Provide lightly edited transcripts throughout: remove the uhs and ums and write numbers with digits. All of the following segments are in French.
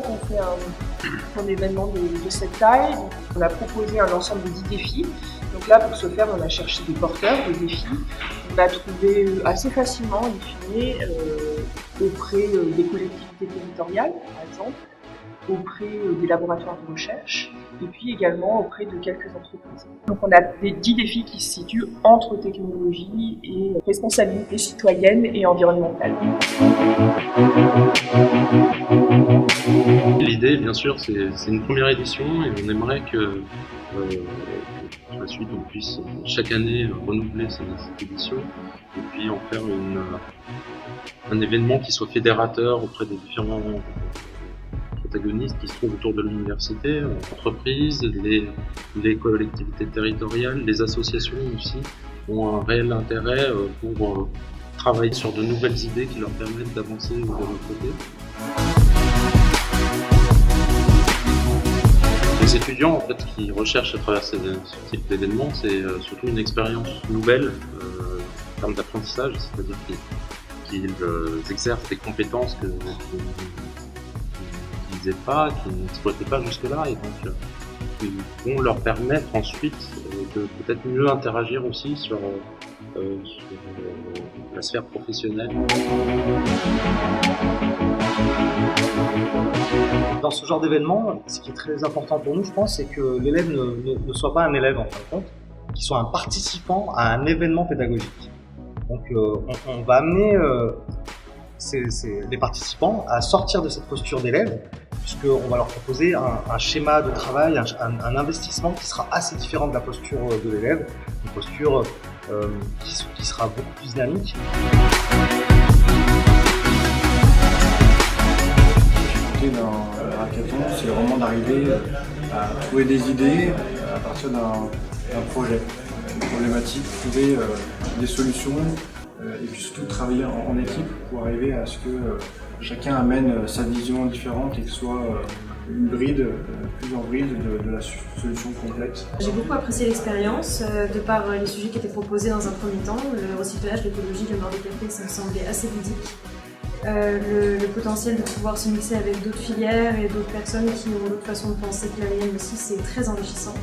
fois qu'on fait un événement de cette taille, on a proposé un ensemble de 10 défis. Donc là, pour ce faire, on a cherché des porteurs de défis. On a trouvé assez facilement, in fine, auprès des collectivités territoriales, par exemple, auprès des laboratoires de recherche, et puis également auprès de quelques entreprises. Donc on a des 10 défis qui se situent entre technologie et responsabilité citoyenne et environnementale. L'idée, bien sûr, c'est une première édition et on aimerait que la suite on puisse chaque année renouveler cette édition et puis en faire un événement qui soit fédérateur auprès des différents protagonistes qui se trouvent autour de l'université, entreprises, les collectivités territoriales, les associations aussi ont un réel intérêt pour travailler sur de nouvelles idées qui leur permettent d'avancer de leur côté. Les étudiants en fait, qui recherchent à travers ce type d'événement, c'est surtout une expérience nouvelle en termes d'apprentissage, c'est-à-dire qu'ils exercent des compétences qu'ils n'utilisaient pas, qu'ils n'exploitaient pas jusque-là, et donc qui vont leur permettre ensuite de peut-être mieux interagir aussi sur la sphère professionnelle. Dans ce genre d'événement, ce qui est très important pour nous, je pense, c'est que l'élève ne soit pas un élève en fin de compte, qu'il soit un participant à un événement pédagogique. Donc on va amener les participants à sortir de cette posture d'élève, puisqu'on va leur proposer un schéma de travail, un investissement qui sera assez différent de la posture de l'élève, une posture qui sera beaucoup plus dynamique. D'un hackathon, c'est vraiment d'arriver à trouver des idées à partir d'un projet, une problématique, trouver des solutions et puis surtout travailler en équipe pour arriver à ce que chacun amène sa vision différente et que ce soit une bride, plusieurs brides de la solution complète. J'ai beaucoup apprécié l'expérience de par les sujets qui étaient proposés dans un premier temps. Le recyclage, l'écologie, le mort des cafés, ça me semblait assez ludique. Le potentiel de pouvoir se mixer avec d'autres filières et d'autres personnes qui ont d'autres façons de penser que la mienne aussi, c'est très enrichissant.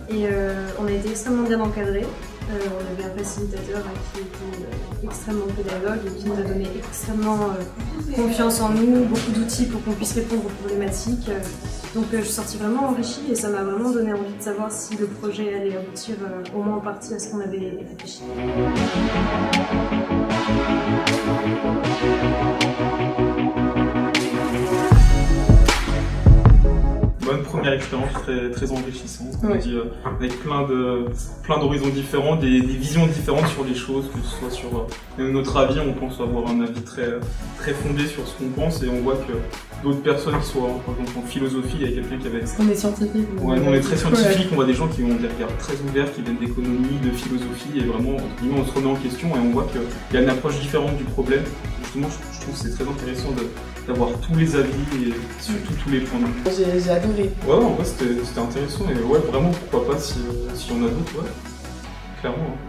Et on a été extrêmement bien encadrés. On avait un facilitateur qui était extrêmement pédagogue et qui nous a donné extrêmement confiance en nous, beaucoup d'outils pour qu'on puisse répondre aux problématiques. Donc je suis sortie vraiment enrichie et ça m'a vraiment donné envie de savoir si le projet allait aboutir au moins en partie à ce qu'on avait réfléchi. Bonne première expérience, très enrichissante, on dit, avec plein d'horizons différents, des visions différentes sur les choses, que ce soit sur notre avis, on pense avoir un avis très fondé sur ce qu'on pense et on voit que d'autres personnes qui soient par exemple en philosophie, il y a quelqu'un qui avait... On est scientifique. Ouais, on est très scientifique, on voit des gens qui ont des regards très ouverts, qui viennent d'économie, de philosophie et vraiment on se remet en question et on voit qu'il y a une approche différente du problème. Justement, je trouve que c'est très intéressant d'avoir tous les avis et surtout tous les points de vue. J'ai adoré. Ouais, en vrai c'était intéressant et ouais, vraiment pourquoi pas s'il y en a d'autres, ouais, clairement. Hein.